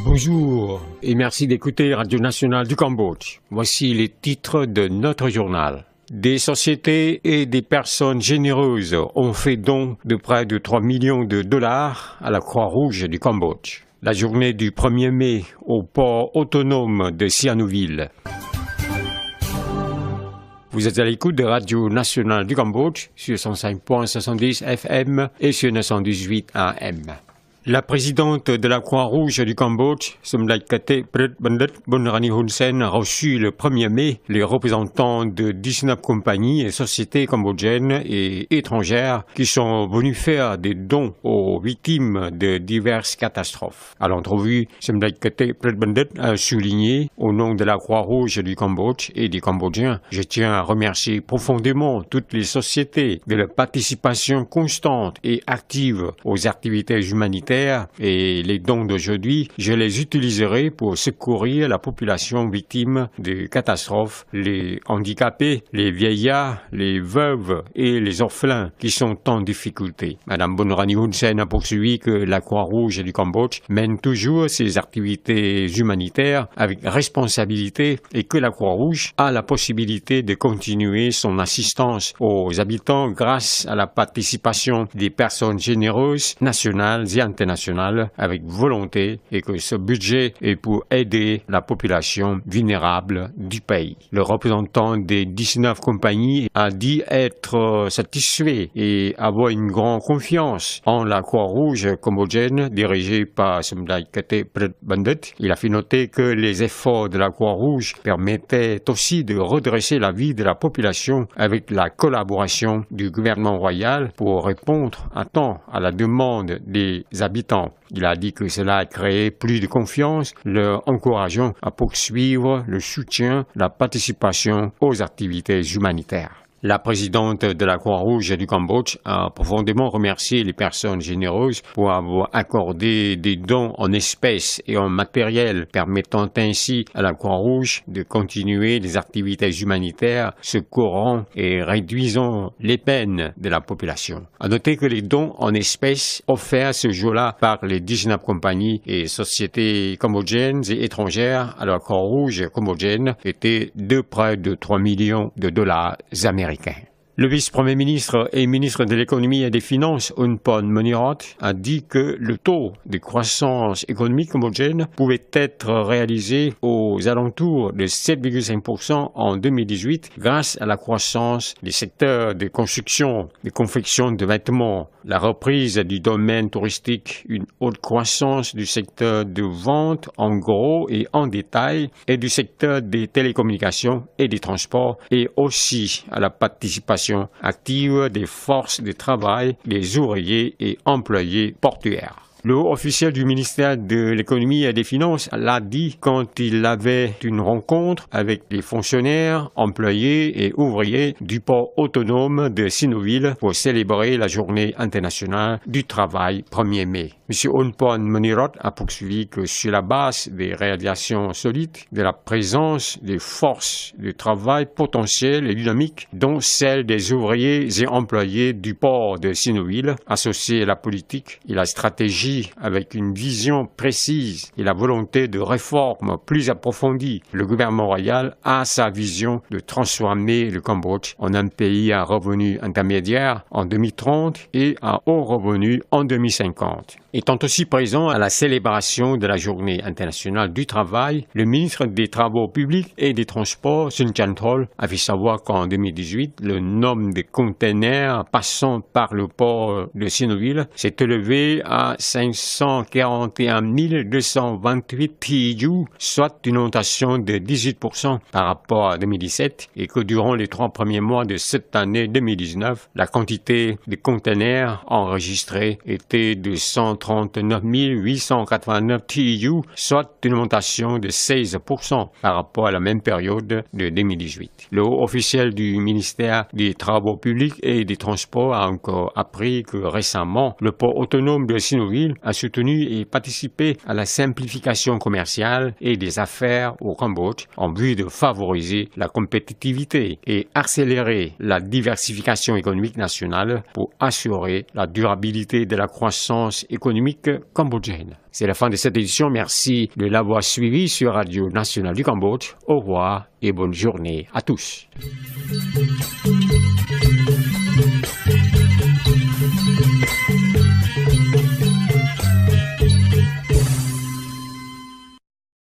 Bonjour et merci d'écouter Radio Nationale du Cambodge. Voici les titres de notre journal. Des sociétés et des personnes généreuses ont fait don de près de 3 millions de dollars à la Croix-Rouge du Cambodge. La journée du 1er mai au port autonome de Sihanoukville. Vous êtes à l'écoute de Radio Nationale du Cambodge sur 105.70 FM et sur 918 AM. La présidente de la Croix-Rouge du Cambodge, Somdait Prit Bandit Bonrani Hun Sen, a reçu le 1er mai les représentants de 19 compagnies et sociétés cambodgiennes et étrangères qui sont venus faire des dons aux victimes de diverses catastrophes. À l'entrevue, Somdait Prit Bandit a souligné, au nom de la Croix-Rouge du Cambodge et des Cambodgiens, je tiens à remercier profondément toutes les sociétés de leur participation constante et active aux activités humanitaires et les dons d'aujourd'hui, je les utiliserai pour secourir la population victime de catastrophes, les handicapés, les vieillards, les veuves et les orphelins qui sont en difficulté. Madame Bonrani Hun Sen a poursuivi que la Croix-Rouge du Cambodge mène toujours ses activités humanitaires avec responsabilité et que la Croix-Rouge a la possibilité de continuer son assistance aux habitants grâce à la participation des personnes généreuses nationales et internationales avec volonté et que ce budget est pour aider la population vulnérable du pays. Le représentant des 19 compagnies a dit être satisfait et avoir une grande confiance en la Croix-Rouge cambodgienne dirigée par Somdait Prit Bandit. Il a fait noter que les efforts de la Croix-Rouge permettaient aussi de redresser la vie de la population avec la collaboration du gouvernement royal pour répondre à temps à la demande des habitants. Il a dit que cela a créé plus de confiance, leur encourageant à poursuivre le soutien, la participation aux activités humanitaires. La présidente de la Croix-Rouge du Cambodge a profondément remercié les personnes généreuses pour avoir accordé des dons en espèces et en matériel, permettant ainsi à la Croix-Rouge de continuer les activités humanitaires, secourant et réduisant les peines de la population. À noter que les dons en espèces offerts ce jour-là par les 19 compagnies et sociétés cambodgiennes et étrangères à la Croix-Rouge cambodgienne étaient de près de 3 millions de dollars américains. Le vice-premier ministre et ministre de l'économie et des finances, Unpon Monirot, a dit que le taux de croissance économique cambodgienne pouvait être réalisé aux alentours de 7,5% en 2018 grâce à la croissance des secteurs de construction, de confection de vêtements, la reprise du domaine touristique, une haute croissance du secteur de vente en gros et en détail et du secteur des télécommunications et des transports et aussi à la participation active des forces de travail, des ouvriers et employés portuaires. Le haut officiel du ministère de l'économie et des finances l'a dit quand il avait une rencontre avec les fonctionnaires, employés et ouvriers du port autonome de Sihanoukville pour célébrer la journée internationale du travail 1er mai. M. Unpon Monirot a poursuivi que sur la base des réalisations solides, de la présence des forces de travail potentielles et dynamiques, dont celles des ouvriers et employés du port de Sihanoukville, associées à la politique et la stratégie avec une vision précise et la volonté de réforme plus approfondie, le gouvernement royal a sa vision de transformer le Cambodge en un pays à revenu intermédiaire en 2030 et à haut revenu en 2050. Étant aussi présent à la célébration de la Journée internationale du travail, le ministre des Travaux publics et des Transports, Sun Chanthol, a fait savoir qu'en 2018, le nombre de containers passant par le port de Sihanoukville s'est élevé à 541 228 TEU, soit une augmentation de 18% par rapport à 2017, et que durant les 3 premiers mois de cette année 2019, la quantité de containers enregistrés était de 139 889 TEU, soit une augmentation de 16% par rapport à la même période de 2018. Le haut officiel du ministère des Travaux publics et des Transports a encore appris que récemment, le port autonome de Sihanoukville Brazzaville a soutenu et participé à la simplification commerciale et des affaires au Cambodge en vue de favoriser la compétitivité et accélérer la diversification économique nationale pour assurer la durabilité de la croissance économique cambodgienne. C'est la fin de cette édition. Merci de l'avoir suivi sur Radio Nationale du Cambodge. Au revoir et bonne journée à tous.